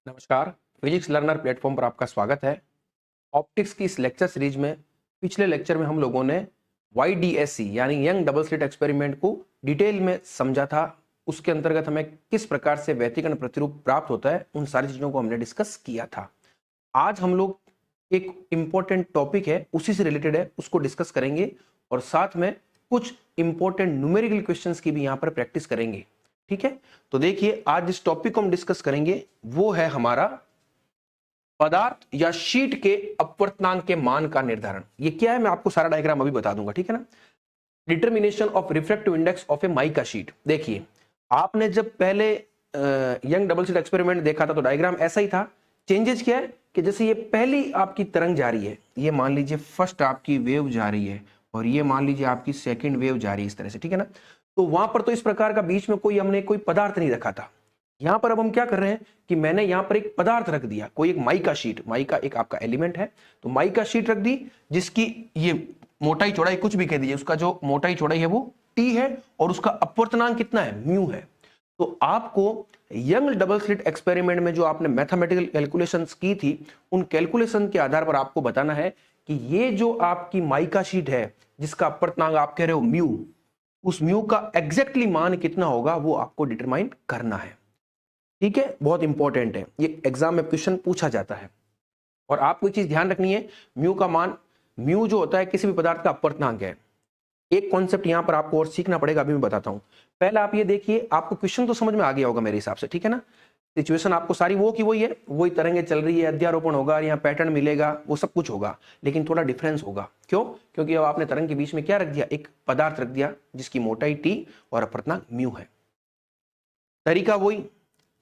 नमस्कार। Physics learner platform पर आपका स्वागत है। ऑप्टिक्स की इस लेक्चर सीरीज में पिछले लेक्चर में हम लोगों ने YDSC यानी यंग डबल स्लिट एक्सपेरिमेंट को डिटेल में समझा था। उसके अंतर्गत हमें किस प्रकार से व्यतिकरण प्रतिरूप प्राप्त होता है उन सारी चीजों को हमने डिस्कस किया था। आज हम लोग एक इंपॉर्टेंट टॉपिक है उसी से रिलेटेड है उसको डिस्कस करेंगे और साथ में कुछ इंपॉर्टेंट न्यूमेरिकल क्वेश्चंस की भी यहाँ पर प्रैक्टिस करेंगे। ठीक है, तो देखिए आज जिस टॉपिक को हम डिस्कस करेंगे वो है हमारा पदार्थ या शीट के अपवर्तनांक के मान का निर्धारण। ये क्या है मैं आपको सारा डायग्राम अभी बता दूंगा, ठीक है ना। Determination of refractive index of A mica sheet. देखिए आपने जब पहले यंग डबल स्लिट एक्सपेरिमेंट देखा था तो डायग्राम ऐसा ही था। चेंजेस क्या है कि जैसे ये पहली आपकी तरंग जा रही है, ये मान लीजिए फर्स्ट आपकी वेव जा रही है और ये मान लीजिए आपकी सेकेंड वेव जा रही है इस तरह से, ठीक है ना। तो वहां पर तो इस प्रकार का बीच में हमने कोई पदार्थ नहीं रखा था। यहां पर अब हम क्या कर रहे हैं कि मैंने यहां पर एक पदार्थ रख दिया, कोई एक माइका शीट, माइका एक आपका एलिमेंट है, तो माइका शीट रख दी जिसकी ये मोटाई चौड़ाई कुछ भी कह दीजिए, उसका जो मोटाई चौड़ाई है वो t है और उसका अपवर्तनांक कितना है, म्यू है। तो आपको यंग डबल स्लिट एक्सपेरिमेंट में जो आपने मैथमेटिकल कैलकुलेशंस की थी उन कैलकुलेशन के आधार पर आपको बताना है कि ये जो आपकी माइका शीट है जिसका अपवर्तनांक आप कह रहे हो म्यू, उस म्यू का एग्जैक्टली मान कितना होगा वो आपको डिटरमाइन करना है। ठीक है, बहुत इंपॉर्टेंट है, ये एग्जाम में क्वेश्चन पूछा जाता है। और आपको एक चीज ध्यान रखनी है, म्यू का मान, म्यू जो होता है किसी भी पदार्थ का अपवर्तनांक है। एक कॉन्सेप्ट यहां पर आपको और सीखना पड़ेगा, अभी मैं बताता हूं। पहले आप ये देखिए, आपको क्वेश्चन तो समझ में आ गया होगा मेरे हिसाब से, ठीक है ना। सिचुएशन आपको सारी वो की वही है, वही तरंगे चल रही है, अध्यारोपण होगा, यहाँ पैटर्न मिलेगा, वो सब कुछ होगा, लेकिन थोड़ा डिफरेंस होगा। क्यों? क्योंकि अब आपने तरंग के बीच में क्या रख दिया, एक पदार्थ रख दिया जिसकी मोटाई t और अपवर्तनांक म्यू है। तरीका वही,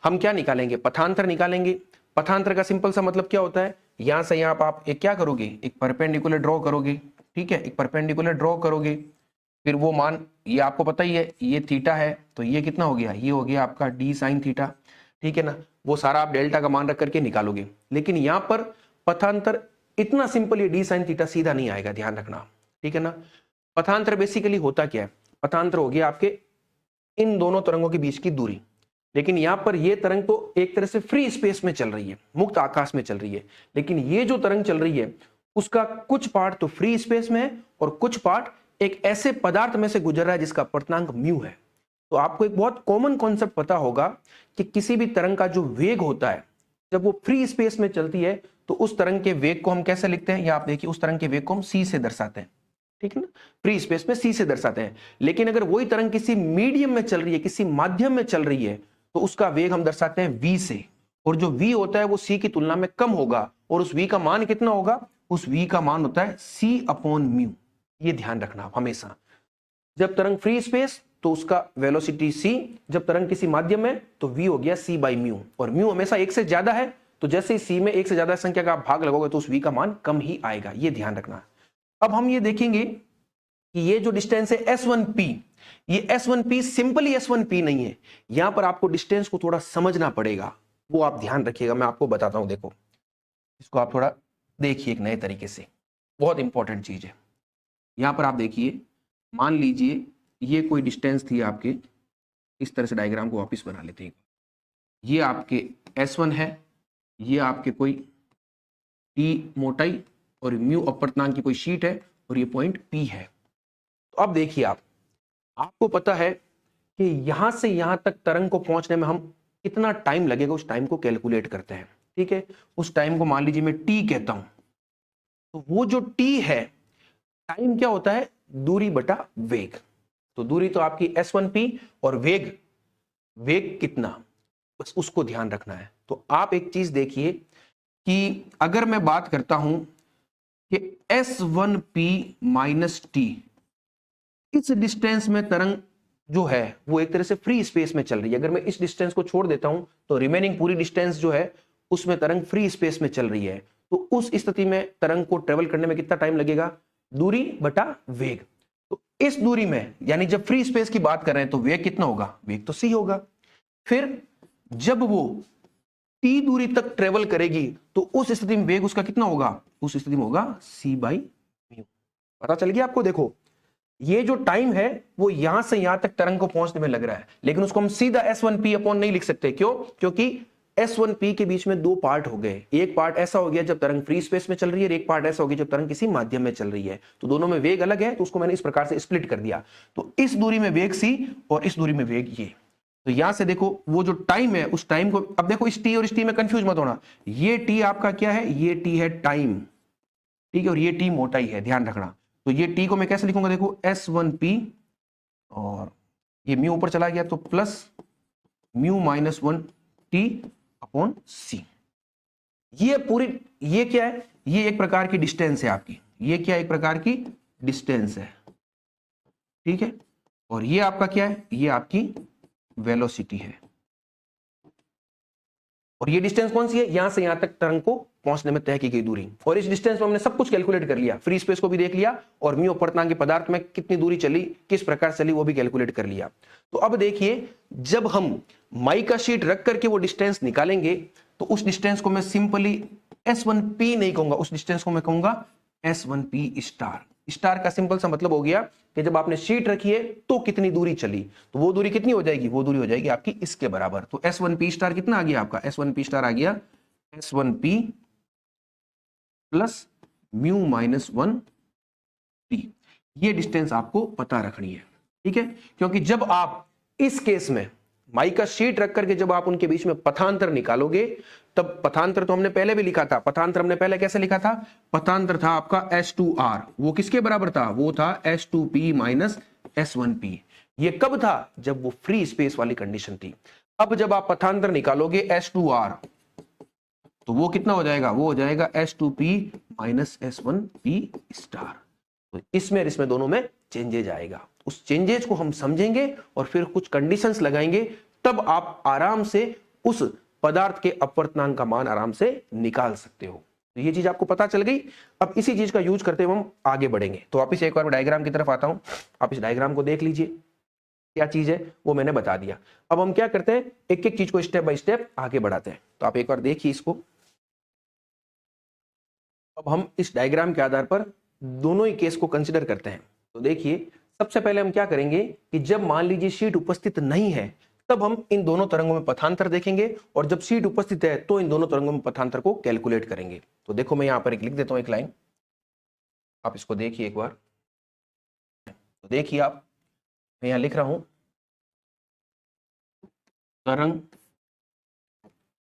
हम क्या निकालेंगे, पथांतर निकालेंगे। पथांतर का सिंपल सा मतलब क्या होता है, यहां से यहां आप एक क्या करोगे, एक परपेंडिकुलर ड्रॉ करोगे, ठीक है, एक परपेंडिकुलर ड्रॉ करोगे। फिर वो मान, ये आपको पता ही है, ये थीटा है, तो ये कितना हो गया, ये हो गया आपका d साइन थीटा, ठीक है ना। वो सारा आप डेल्टा का मान रख करके निकालोगे। लेकिन यहां पर पथांतर इतना सिंपल, ये d साइन थीटा सीधा नहीं आएगा, ध्यान रखना, ठीक है ना। पथांतर बेसिकली होता क्या है, पथांतर हो गया आपके इन दोनों तरंगों के बीच की दूरी। लेकिन यहां पर ये तरंग तो एक तरह से फ्री स्पेस में चल रही है, मुक्त आकाश में चल रही है, लेकिन ये जो तरंग चल रही है उसका कुछ पार्ट तो फ्री स्पेस में है और कुछ पार्ट एक ऐसे पदार्थ में से गुजर रहा है जिसका अपवर्तनांक म्यू है। तो आपको एक बहुत कॉमन कॉन्सेप्ट पता होगा कि किसी भी तरंग का जो वेग होता है जब वो फ्री स्पेस में चलती है तो उस तरंग के वेग को हम कैसे लिखते हैं, या आप देखिए उस तरंग के वेग को हम c से दर्शाते हैं, ठीक है ना, फ्री स्पेस में c से दर्शाते हैं। लेकिन अगर वही तरंग किसी मीडियम में चल रही है, किसी माध्यम में चल रही है, तो उसका वेग हम दर्शाते हैं v से, और जो v होता है वो c की तुलना में कम होगा, और उस v का मान कितना होगा, उस v का मान होता है c अपॉन म्यू। ये ध्यान रखना आप हमेशा, जब तरंग फ्री स्पेस तो उसका वेलोसिटी c, जब तरंग किसी माध्यम में तो v हो गया c बाई म्यू, और म्यू हमेशा एक से ज्यादा है, तो जैसे ही c में एक से ज्यादा संख्या का आप भाग लगाओगे तो उस v का मान कम ही आएगा, ये ध्यान रखना। अब हम ये देखेंगे कि ये जो डिस्टेंस है S1p, ये S1p सिंपली S1p नहीं है, यहां पर आपको डिस्टेंस को थोड़ा समझना पड़ेगा, वो आप ध्यान रखिएगा, मैं आपको बताता हूं। देखो इसको आप थोड़ा देखिए एक नए तरीके से, बहुत इंपॉर्टेंट चीज है। यहां पर आप देखिए, मान लीजिए ये कोई डिस्टेंस थी आपके, इस तरह से डायग्राम को वापस बना लेते हैं। ये आपके S1 है, ये आपके कोई t मोटाई और म्यू अपवर्तनांक की कोई शीट है, और ये पॉइंट P है। तो अब देखिए आपको पता है कि यहां से यहां तक तरंग को पहुंचने में हम कितना टाइम लगेगा, उस टाइम को कैलकुलेट करते हैं, ठीक है। उस टाइम को मान लीजिए मैं t कहता हूं, तो वो जो t है, टाइम क्या होता है, दूरी बटा वेग। तो दूरी तो आपकी S1p और वेग, वेग कितना, बस उसको ध्यान रखना है। तो आप एक चीज देखिए कि अगर मैं बात करता हूं कि S1p माइनस t, इस डिस्टेंस में तरंग जो है वो एक तरह से फ्री स्पेस में चल रही है। अगर मैं इस डिस्टेंस को छोड़ देता हूं तो रिमेनिंग पूरी डिस्टेंस जो है उसमें तरंग फ्री स्पेस में चल रही है। तो उस स्थिति में तरंग को ट्रेवल करने में कितना टाइम लगेगा, दूरी बटा वेग। तो इस दूरी में, यानी जब फ्री स्पेस की बात कर रहे हैं तो वेग कितना होगा, वेग तो c होगा। फिर जब वो t दूरी तक ट्रेवल करेगी तो उस स्थिति में वेग उसका कितना होगा, उस स्थिति में होगा c बाई म्यू। पता चल गया आपको। देखो ये जो टाइम है वो यहां से यहां तक तरंग को पहुंचने में लग रहा है, लेकिन उसको हम सीधा S1p अपॉन नहीं लिख सकते। क्यों? क्योंकि S1P के बीच में दो पार्ट हो गए, एक पार्ट ऐसा हो गया जब तरंग फ्री स्पेस में चल रही है, एक पार्ट ऐसा हो गया जब तरंग किसी माध्यम में चल रही है। तो दोनों में वेग अलग है, तो उसको मैंने इस प्रकार से स्प्लिट कर दिया। तो इस दूरी में वेग c और इस दूरी में वेग ये। तो यहां से देखो वो जो टाइम है, उस टाइम को अब देखो, इस t और इस t में कंफ्यूज मत होना। ये t आपका क्या है, ये t है टाइम, ठीक है, और ये t मोटाई है, ध्यान रखना। तो ये t को मैं कैसे लिखूंगा, देखो S1P और ये म्यू ऊपर चला गया तो plus mu minus 1t upon c। ये पूरी, ये क्या है, ये एक प्रकार की डिस्टेंस है आपकी, ये क्या एक प्रकार की डिस्टेंस है, ठीक है। और ये आपका क्या है, ये आपकी वेलोसिटी है। और ये डिस्टेंस कौन सी है, यहां से यहां तक तरंग को पहुंचने में तय की गई दूरी। और इस डिस्टेंस में हमने सब कुछ कैलकुलेट कर लिया, फ्री स्पेस को भी देख लिया और म्यू अपवर्तनांक पदार्थ में कितनी दूरी चली, किस प्रकार चली, वो भी कैलकुलेट कर लिया। तो अब देखिए, जब हम माइका शीट रख करके वो डिस्टेंस निकालेंगे तो उस डिस्टेंस को मैं सिंपली S1P नहीं कहूंगा, उस डिस्टेंस को मैं कहूंगा S1P स्टार। स्टार का सिंपल सा मतलब हो गया कि जब आपने शीट रखी है तो कितनी दूरी चली, तो वो दूरी कितनी हो जाएगी, वो दूरी हो जाएगी आपकी इसके बराबर। तो S1P स्टार कितना आ गया आपका, S1P स्टार आ गया S1P plus mu minus 1t। ये डिस्टेंस आपको पता रखनी है, ठीक है। क्योंकि जब आप इस केस में माइका शीट रख करके जब आप उनके बीच में पथांतर निकालोगे, तब पथांतर तो हमने पहले भी लिखा था, पथांतर हमने पहले कैसे लिखा था, पथांतर था आपका S2R, वो किसके बराबर था, वो था S2P माइनस S1P। ये कब था, जब वो फ्री स्पेस वाली कंडीशन थी। अब जब आप पथांतर निकालोगे S2R तो वो कितना हो जाएगा, वो हो जाएगा S2P माइनस S1P स्टार। तो इसमें इसमें दोनों में चेंजेज आएगा, उस चेंजेज को हम समझेंगे और फिर कुछ कंडीशंस लगाएंगे, तब आप आराम से उस पदार्थ के अपवर्तनांक का मान आराम से निकाल सकते हो। तो ये चीज आपको पता चल गई। अब इसी चीज का यूज करते हुए हम आगे बढ़ेंगे। तो वापिस एक बार डायग्राम की तरफ आता हूं, आप इस डायग्राम को देख लीजिए, क्या चीज है वो मैंने बता दिया। अब हम क्या करते हैं, एक एक चीज को स्टेप बाय स्टेप आगे बढ़ाते हैं। तो आप एक बार देखिए इसको। अब हम इस डायग्राम के आधार पर दोनों ही केस को कंसिडर करते हैं। तो देखिए, सबसे पहले हम क्या करेंगे कि जब मान लीजिए शीट उपस्थित नहीं है, तब हम इन दोनों तरंगों में पथांतर देखेंगे, और जब शीट उपस्थित है तो इन दोनों तरंगों में पथांतर को कैलकुलेट करेंगे। तो देखो, मैं यहां पर एक लिख देता हूं, एक लाइन, आप इसको देखिए एक बार। तो देखिए आप, मैं यहां लिख रहा हूं, तरंग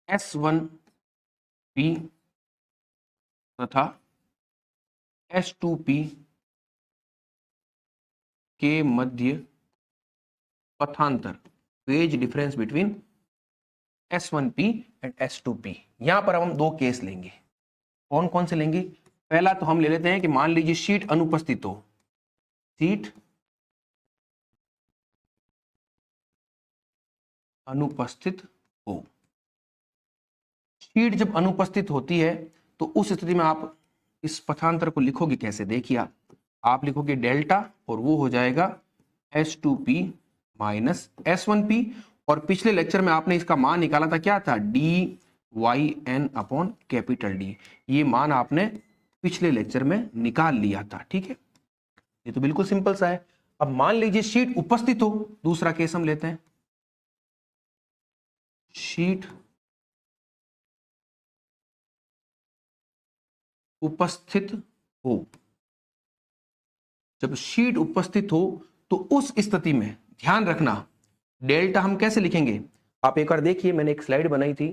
S1P तथा S2P के मध्य पथांतर, phase difference between S1P and S2P। यहां पर हम दो केस लेंगे। कौन कौन से लेंगे, पहला तो हम ले लेते हैं कि मान लीजिए शीट अनुपस्थित हो, शीट अनुपस्थित हो। शीट जब अनुपस्थित होती है तो उस स्थिति में आप इस पथांतर को लिखोगे कैसे, देखिए आप लिखोगे डेल्टा, और वो हो जाएगा S2P माइनस S1P। और पिछले लेक्चर में आपने इसका मान निकाला था, क्या था, DYN अपॉन कैपिटल D। ये मान आपने पिछले लेक्चर में निकाल लिया था, ठीक है। ये तो बिल्कुल सिंपल सा है। अब मान लीजिए शीट उपस्थित हो, दूसरा केस हम लेते हैं, शीट उपस्थित हो। जब शीट उपस्थित हो तो उस स्थिति में ध्यान रखना, डेल्टा हम कैसे लिखेंगे, आप एक बार देखिए, मैंने एक स्लाइड बनाई थी,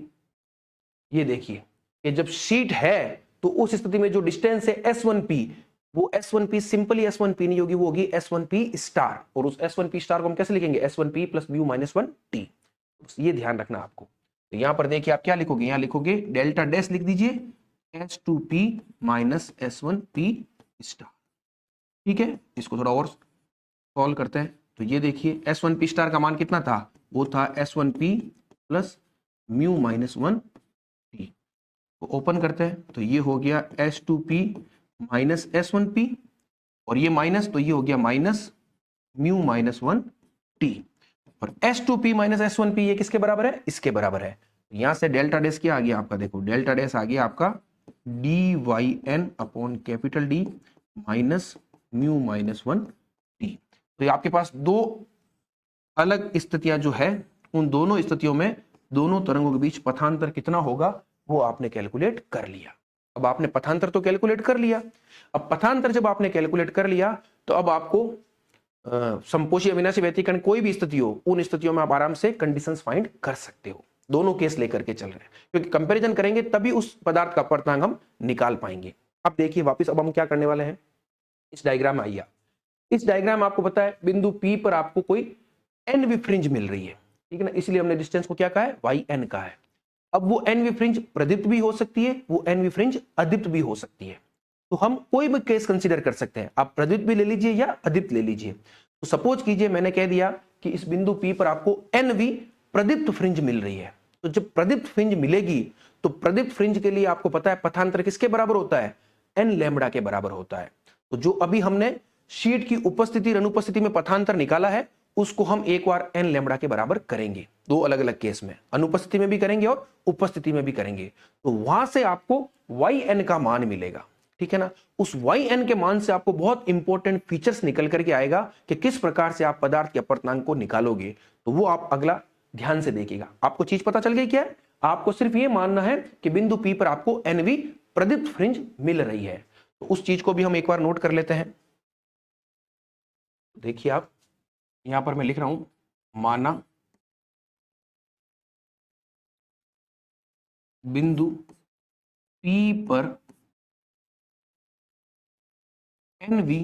ये देखिए कि जब शीट है तो उस स्थिति में जो डिस्टेंस है S1P, वो S1P सिंपली S1P नहीं होगी, वो होगी S1P स्टार। और उस S1P स्टार को हम कैसे लिखेंगे, S1P plus mu minus 1t। ये ध्यान रखना आपको। तो यहां पर देखिए आप क्या लिखोगे, यहां लिखोगे डेल्टा डैश लिख दीजिए S2P माइनस S1P स्टार, ठीक है। इसको थोड़ा और सॉल्व करते हैं। तो ये देखिए S1P स्टार का मान कितना था, वो था S1P plus mu minus 1t। तो ओपन करते हैं, तो ये हो गया S2P माइनस S1P, और ये माइनस, तो ये हो गया माइनस म्यू माइनस 1t। और S2P माइनस S1P ये किसके बराबर है, इसके बराबर है। यहां से डेल्टा डैश क्या आ गया आपका, देखो डेल्टा डैश आ गया आपका DYN upon capital D minus mu minus 1t। तो ये आपके पास दो अलग स्थितियां जो है, उन दोनों स्थितियों में दोनों तरंगों के बीच पथांतर कितना होगा वो आपने कैलकुलेट कर लिया। अब आपने पथांतर तो कैलकुलेट कर लिया। अब पथांतर जब आपने कैलकुलेट कर लिया तो अब आपको समपोषी अविनाशी व्यतिकरण कोई भी स्थिति हो, उन स्थितियों में आप आराम से कंडीशंस फाइंड कर सकते हो। दोनों केस लेकर के चल रहे हैं, क्योंकि कंपैरिजन करेंगे तभी उस पदार्थ का अपवर्तनांक हम निकाल पाएंगे। अब देखिए वापस, अब हम क्या करने वाले हैं, इस डायग्राम में आइए। इस डायग्राम में आपको पता है बिंदु P पर आपको कोई NV फ्रिंज मिल रही है, ठीक है ना, इसलिए हमने डिस्टेंस को क्या कहा है, YN कहा है। अब वो NV फ्रिंज प्रदीप्त भी हो सकती है, वो NV फ्रिंज अदीप्त भी हो सकती है। तो हम कोई भी केस कंसीडर कर सकते हैं, आप प्रदीप्त भी ले लीजिए या अदीप्त ले लीजिए। तो सपोज कीजिए मैंने कह दिया कि इस बिंदु P पर आपको NV प्रदीप्त फ्रिंज मिल रही है। तो जब प्रदीप्त फ्रिंज मिलेगी तो प्रदीप्त फ्रिंज के लिए आपको पता है पथांतर किसके बराबर होता है, n लैम्बडा के बराबर होता है। तो जो अभी हमने शीट की उपस्थिति और अनुपस्थिति में पथांतर निकाला है उसको हम एक बार n लैम्बडा के बराबर करेंगे, दो अलग अलग केस में, अनुपस्थिति में भी करेंगे और उपस्थिति में भी करेंगे। तो वहां से आपको yn का मान मिलेगा, ठीक है ना। उस yn के मान से आपको बहुत इंपॉर्टेंट फीचर्स निकल करके आएगा कि किस प्रकार से आप पदार्थ के अपवर्तनांक को निकालोगे। तो वो आप अगला ध्यान से देखिएगा। आपको चीज पता चल गई क्या है, आपको सिर्फ ये मानना है कि बिंदु P पर आपको NV प्रदीप्त फ्रिंज मिल रही है। तो उस चीज को भी हम एक बार नोट कर लेते हैं। देखिए आप यहां पर मैं लिख रहा हूं, माना बिंदु P पर NV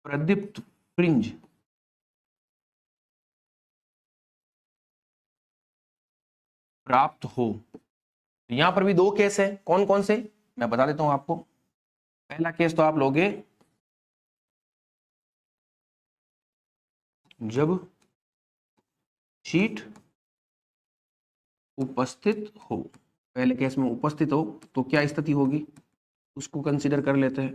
प्रदीप्त फ्रिंज प्राप्त हो। यहां पर भी दो केस है, कौन कौन से मैं बता देता हूं आपको। पहला केस तो आप लोगे जब शीट उपस्थित हो, पहले केस में उपस्थित हो तो क्या स्थिति होगी उसको कंसीडर कर लेते हैं।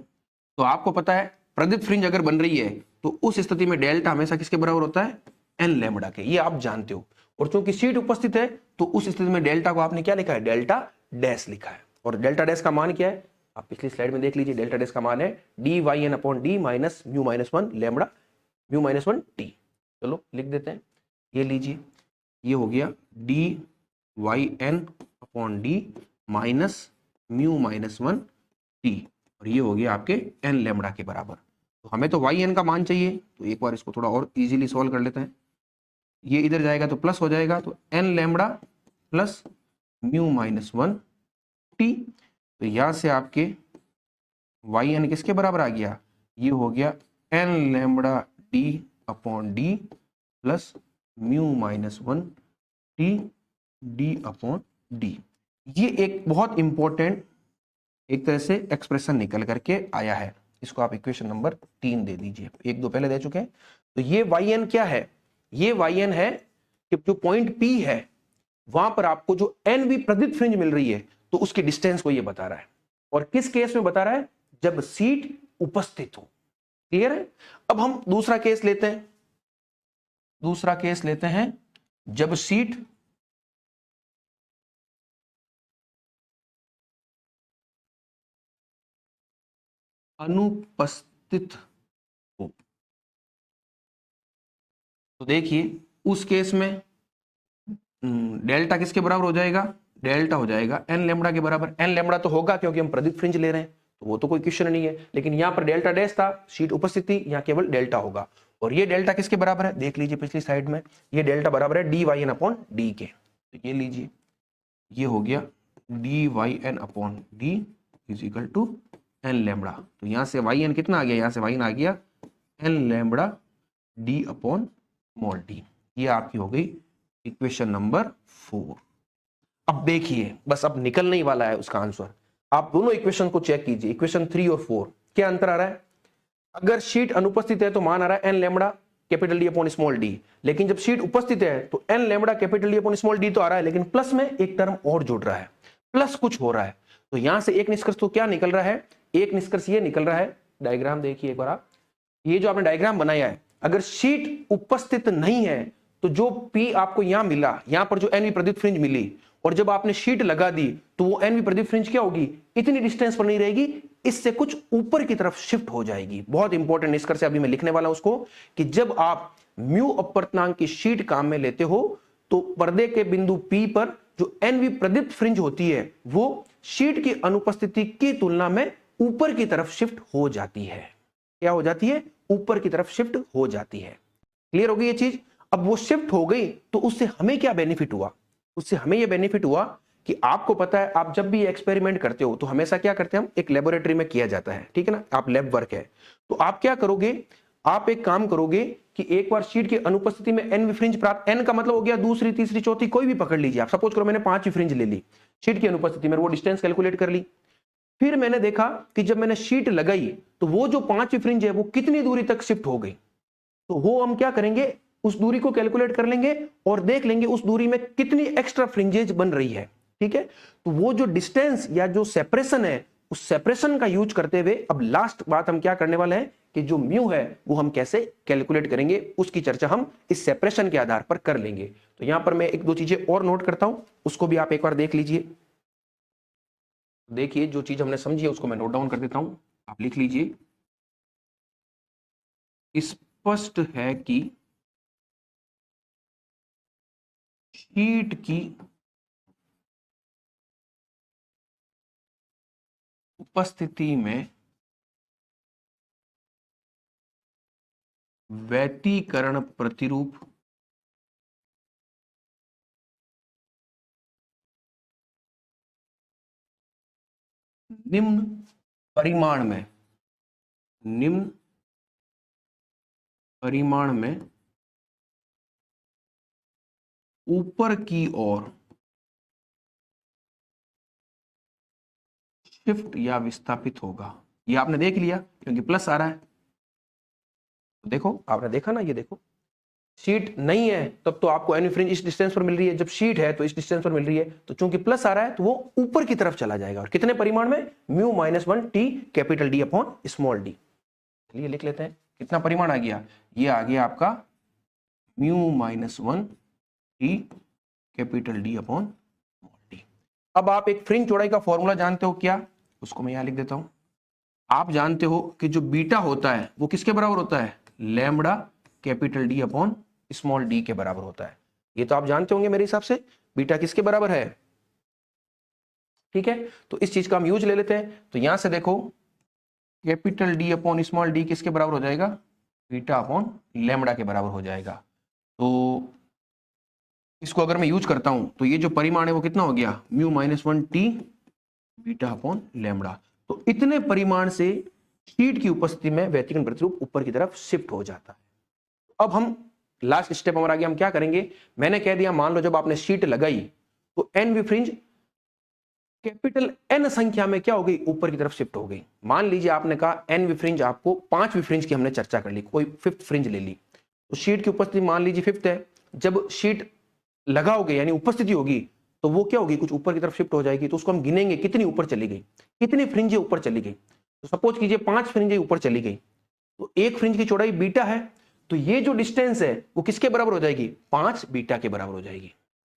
तो आपको पता है प्रदीप्त फ्रिंज अगर बन रही है तो उस स्थिति में डेल्टा हमेशा किसके बराबर होता है, n लैम्बडा के, ये आप जानते हो। और चूंकि शीट उपस्थित है तो उस स्थिति में डेल्टा को आपने क्या लिखा है, डेल्टा डैश लिखा है। और डेल्टा डैश का मान क्या है, आप पिछली स्लाइड में देख लीजिए, डेल्टा डैश का मान है dy/n upon d minus mu minus 1 lambda mu minus 1 t। चलो लिख देते हैं, ये लीजिए, ये हो गया dy/n upon d minus mu minus 1 t, और ये हो गया आपके n लैम्बडा के बराबर। तो हमें तो yn का मान चाहिए, तो एक बार इसको थोड़ा और इजीली सॉल्व कर लेते हैं। ये इधर जाएगा तो प्लस हो जाएगा, तो n lambda plus mu minus 1 t। तो यहां से आपके yn किसके बराबर आ गया, ये हो गया n lambda d upon d plus mu minus 1 t d upon d। ये एक बहुत इंपॉर्टेंट एक तरह से एक्सप्रेशन निकल करके आया है, इसको आप इक्वेशन नंबर 3 दे दीजिए, एक दो पहले दे चुके हैं। तो ये yn क्या है, ये yn है कि जो पॉइंट P है वहां पर आपको जो NV प्रदीप्त फ्रिंज मिल रही है तो उसकी डिस्टेंस को ये बता रहा है। और किस केस में बता रहा है, जब सीट उपस्थित हो। क्लियर है। अब हम दूसरा केस लेते हैं, दूसरा केस लेते हैं जब सीट अनुपस्थित हो। तो देखिए उस केस में डेल्टा किसके बराबर हो जाएगा, डेल्टा हो जाएगा n लैम्बडा के बराबर। n लैम्बडा तो होगा क्योंकि हम प्रदीप्त फ्रिंज ले रहे हैं, तो वो तो कोई क्वेश्चन नहीं है। लेकिन यहां पर डेल्टा डैश था, शीट उपस्थिति, यहां केवल डेल्टा होगा। और ये डेल्टा किसके बराबर है, देख लीजिए पिछली साइड में, ये डेल्टा बराबर है dy/n अपॉन d के। तो ये लीजिए, ये हो गया dy/n upon d is equal to n lambda. तो यहां से yn कितना आ गया, यहां से yn आ गया n lambda d upon small d। ये आपकी हो गई इक्वेशन नंबर 4। अब देखिए बस अब निकलने ही वाला है उसका आंसर। आप दोनों इक्वेशन को चेक कीजिए, इक्वेशन 3 और 4 क्या अंतर आ रहा है। अगर शीट अनुपस्थित है तो मान आ रहा है n lambda capital D upon small d, लेकिन जब शीट उपस्थित है तो n lambda capital D upon small d तो आ रहा है, लेकिन प्लस में एक टर्म और जुड़ रहा है, प्लस कुछ हो रहा है। तो यहां से एक निष्कर्ष तो क्या निकल रहा है, एक निष्कर्ष ये निकल रहा है, डायग्राम देखिए एक बार आप, ये जो आपने डायग्राम बनाया है, अगर शीट उपस्थित नहीं है तो जो P आपको यहां मिला, यहां पर जो NV प्रदीप्त फ्रिंज मिली, और जब आपने शीट लगा दी तो वो NV प्रदीप्त फ्रिंज क्या होगी, इतनी डिस्टेंस पर नहीं रहेगी, इससे कुछ ऊपर की तरफ शिफ्ट हो जाएगी। बहुत इंपॉर्टेंट निष्कर्ष अभी मैं लिखने वाला हूं उसको, कि जब आप म्यू अपवर्तनांक की शीट काम में लेते हो तो पर्दे के बिंदु P पर जो एनवी प्रदीप्त फ्रिंज होती है वो शीट की अनुपस्थिति की तुलना में ऊपर की तरफ शिफ्ट हो जाती है। क्या हो जाती है? ऊपर की तरफ शिफ्ट हो जाती है। क्लियर होगी ये चीज? अब वो शिफ्ट हो गई तो उससे हमें क्या बेनिफिट हुआ? उससे हमें यह बेनिफिट हुआ कि आपको पता है आप जब भी एक्सपेरिमेंट करते हो तो हमेशा क्या करते हैं हम, एक लेबोरेटरी में किया जाता है, ठीक है ना, आप लैब वर्क है तो आप क्या करोगे, आप एक काम करोगे कि एक बार शीट की अनुपस्थिति में एन फ्रिंज प्राप्त, एन का मतलब हो गया दूसरी तीसरी चौथी कोई भी पकड़ लीजिए आप, सपोज करो मैंने 5 फ्रिंज ले ली शीट की अनुपस्थिति में, वो डिस्टेंस कैलकुलेट कर ली। फिर मैंने देखा कि जब मैंने शीट लगाई तो वो जो 5 फ्रिंज है वो कितनी दूरी तक शिफ्ट हो गई, तो वो हम क्या करेंगे, उस दूरी को कैलकुलेट कर लेंगे और देख लेंगे उस दूरी में कितनी एक्स्ट्रा फ्रिंजेज बन रही है, ठीक है। तो वो जो डिस्टेंस या जो सेपरेशन है उस सेपरेशन का यूज करते हुए अब लास्ट बात हम क्या करने वाले हैं कि जो म्यू है वो हम कैसे कैलकुलेट करेंगे उसकी चर्चा हम इस सेपरेशन के आधार पर कर लेंगे। तो यहां पर मैं एक दो चीजें और नोट करता हूं, उसको भी आप एक बार देख लीजिए। देखिए जो चीज हमने समझी है उसको मैं नोट डाउन कर देता हूं, आप लिख लीजिए। स्पष्ट है कि शीट की उपस्थिति में व्यतिकरण प्रतिरूप निम्न परिमाण में ऊपर की ओर शिफ्ट या विस्थापित होगा। ये आपने देख लिया क्योंकि प्लस आ रहा है, तो देखो आपने देखा ना, ये देखो शीट नहीं है तब तो आपको एन फ्रिंज इस डिस्टेंस पर मिल रही है, जब शीट है तो इस डिस्टेंस पर मिल रही है, तो चूंकि प्लस आ रहा है तो वो ऊपर की तरफ चला जाएगा। और कितने परिमाण में? Mu -1 T capital D upon small D. चलिए लिख लेते हैं कितना परिमाण आ गया, ये आ गया आपका mu -1 T capital D upon small D. अब आप एक फ्रिंज चौड़ाई का फॉर्मूला जानते हो क्या, उसको मैं यहां लिख देता हूं। आप जानते हो कि जो बीटा होता है वो किसके बराबर होता है? Lambda capital D upon small D के बराबर होता है। ये तो आप जानते होंगे मेरे हिसाब से, बीटा किसके बराबर है, ठीक है। तो इस चीज का हम यूज ले लेते हैं। तो यहां से देखो capital D upon small D किसके बराबर हो जाएगा? बीटा अपॉन लैम्बडा के बराबर हो जाएगा। तो इसको अगर मैं यूज करता हूं तो ये जो परिमाण है वो कितना हो गया? Mu -1 T beta upon lambda. तो इतने परिमाण से शीट की उपस्थिति में व्यतिकरण प्रतिरूप ऊपर की तरफ शिफ्ट हो जाता है। अब हम लास्ट स्टेप हमारा आगे हम क्या करेंगे, मैंने कह दिया मान लो जब आपने शीट लगाई तो N V fringe capital N संख्या में क्या हो गई? ऊपर की तरफ शिफ्ट हो गई। मान लीजिए आपने कहा एन वी फ्रिंज, आपको 5 वी फ्रिंज की हमने चर्चा कर ली, कोई 5th फ्रिंज ले ली, तो शीट की उपस्थिति मान लीजिए 5th है, जब शीट लगाओगे यानी उपस्थिति होगी तो वो क्या होगी? कुछ ऊपर की तरफ शिफ्ट हो जाएगी। तो उसको हम गिनेंगे कितनी ऊपर चली गई, कितनी फ्रिंजें ऊपर चली गई। तो सपोज कीजिए 5 फ्रिंजें ऊपर चली गई, तो एक फ्रिंज की चौड़ाई बीटा है, तो ये जो डिस्टेंस है वो किसके बराबर हो जाएगी? 5 बीटा के बराबर हो जाएगी।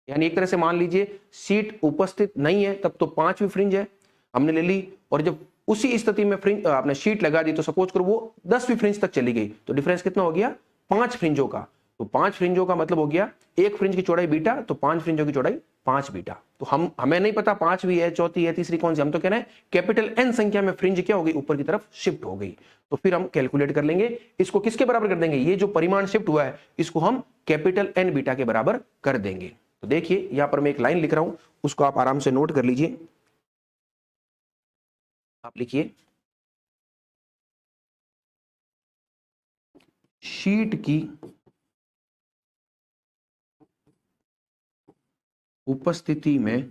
यानी एक तरह से मान लीजिए सीट उपस्थित नहीं है तब तो 5वीं फ्रिंज है हमने ले ली, और जब उसी स्थिति में फ्रिंज आपने शीट लगा दी तो सपोज करो वो 10वीं फ्रिंज तक चली गई, तो डिफरेंस कितना हो गया? 5 फ्रिंजों का। तो 5 फ्रिंजों का मतलब हो गया एक फ्रिंज की चौड़ाई बीटा, तो 5 फ्रिंजों की चौड़ाई 5 बीटा। तो हमें नहीं पता 5वीं है, चौथी है, तीसरी कौन सी, हम तो कह रहे हैं कैपिटल एन संख्या में फ्रिंज क्या हो गई? ऊपर की तरफ शिफ्ट हो गई। तो फिर हम कैलकुलेट कर लेंगे, इसको किसके बराबर कर देंगे? ये जो परिमाण शिफ्ट हुआ है इसको हम कैपिटल एन बीटा के बराबर कर देंगे। तो देखिए यहां पर मैं एक लाइन लिख रहा हूं, उसको आप आराम से नोट कर लीजिए। आप लिखिए शीट की उपस्थिति में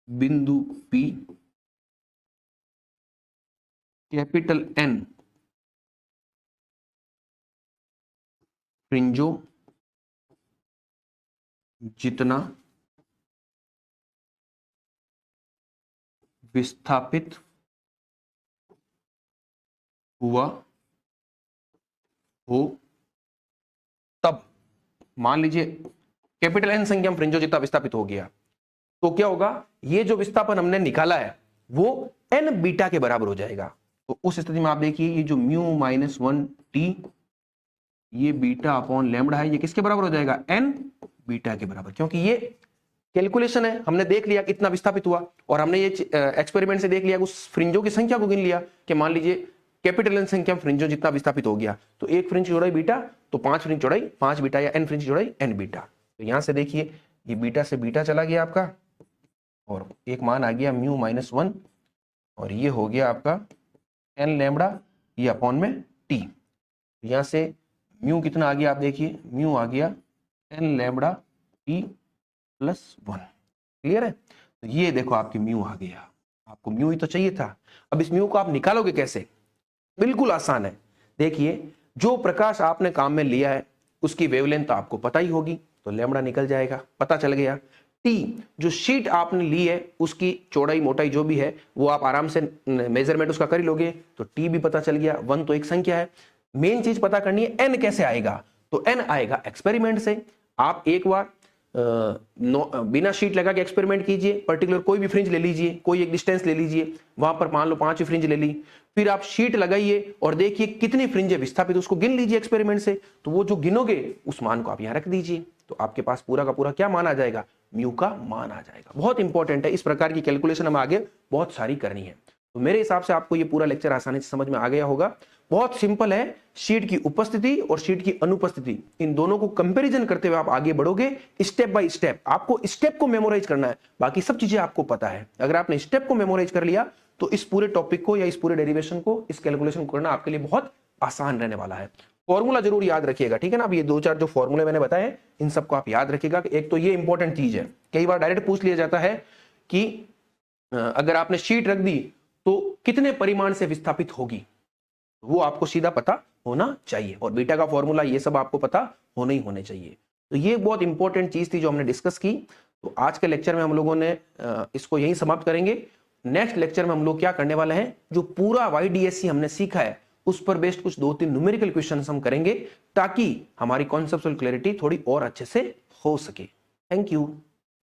बिंदु P कैपिटल N फ्रिंजों जितना विस्थापित हुआ हो, तब मान लीजिए कैपिटल एन संख्या में फ्रिंजों जितना विस्थापित हो गया तो क्या होगा? ये जो विस्थापन हमने निकाला है वो एन बीटा के बराबर हो जाएगा। तो उस स्थिति में आप देखिए ये जो म्यू माइनस 1t ये बीटा अपॉन लैम्बडा है, ये किसके बराबर हो जाएगा, n बीटा के बराबर, क्योंकि ये कैलकुलेशन है, हमने देख लिया कितना विस्थापित हुआ और हमने ये एक्सपेरिमेंट से देख लिया उस फ्रिंजों की संख्या को गिन लिया कि मान लीजिए कैपिटल एन संख्या फ्रिंजों जितना विस्थापित हो गया तो एक फ्रिंज चौड़ाई बीटा तो 5 फ्रिंज चौड़ाई 5 बीटा या n फ्रिंज चौड़ाई n बीटा। तो यहां से देखिए ये बीटा से बीटा चला गया आपका और एक मान आ गया म्यू माइनस 1 और ये हो गया आपका n लैम्बडा ये अपॉन में t। यहां से म्यू कितना आ गया, आप देखिए म्यू आ गया n lambda t plus 1। Clear है? तो ये देखो आपकी म्यू आ गया, आपको म्यू ही तो चाहिए था। अब इस म्यू को आप निकालोगे कैसे? बिल्कुल आसान है। देखिए जो प्रकाश आपने काम में लिया है उसकी वेवलेंथ तो आपको पता ही होगी, तो लैम्बडा निकल जाएगा, पता चल गया। टी जो शीट आपने ली है उसकी चौड़ाई मोटाई जो भी है वो आप आराम से मेजरमेंट उसका कर ही लोगे, तो टी भी पता चल गया। 1 तो एक संख्या है। मेन चीज पता करनी है एन कैसे आएगा, तो एन आएगा एक्सपेरिमेंट से। आप एक बार बिना शीट लगा के एक्सपेरिमेंट कीजिए, पर्टिकुलर कोई भी फ्रिंज ले लीजिए, कोई एक डिस्टेंस ले लीजिए, वहां पर मान लो 5 फ्रिंज ले ली, फिर आप शीट लगाइए और देखिए कितनी फ्रिंज है विस्थापित, उसको गिन लीजिए एक्सपेरिमेंट से। तो वो जो गिनोगे उस मान को आप यहां रख दीजिए, तो आपके पास पूरा का पूरा क्या मान आ जाएगा, म्यू का मान आ जाएगा। बहुत इंपॉर्टेंट है, इस प्रकार की कैलकुलेशन हम आगे बहुत सारी करनी है। तो मेरे हिसाब से आपको ये पूरा लेक्चर आसानी से समझ में आ गया होगा। बहुत सिंपल है, शीट की उपस्थिति और शीट की अनुपस्थिति इन दोनों को कंपैरिजन करते हुए आप आगे बढ़ोगे स्टेप बाय स्टेप। आपको स्टेप को मेमोराइज करना है, बाकी सब चीजें आपको पता है। अगर आपने स्टेप को मेमोराइज कर लिया तो इस पूरे टॉपिक को या इस पूरे डेरिवेशन को, इस कैलकुलेशन को करना आपके लिए बहुत आसान रहने वाला है। फॉर्मूला जरूर याद रखिएगा, ठीक है ना। अब ये 2-4 जो फॉर्मूले मैंने बताए इन सबको आप याद रखिएगा। एक तो ये इंपॉर्टेंट चीज है, कई बार डायरेक्ट पूछ लिया जाता है कि अगर आपने शीट रख दी तो कितने परिमाण से विस्थापित होगी, वो आपको सीधा पता होना चाहिए। और बीटा का फॉर्मूला ये सब आपको पता होने ही होने चाहिए। तो ये बहुत इंपॉर्टेंट चीज थी जो हमने डिस्कस की। तो आज के लेक्चर में हम लोगों ने इसको यहीं समाप्त करेंगे। नेक्स्ट लेक्चर में हम लोग क्या करने वाले हैं, जो पूरा YDSC हमने सीखा है उस पर बेस्ड कुछ 2-3 न्यूमेरिकल क्वेश्चंस हम करेंगे ताकि हमारी कॉन्सेप्चुअल क्लैरिटी थोड़ी और अच्छे से हो सके। Thank you.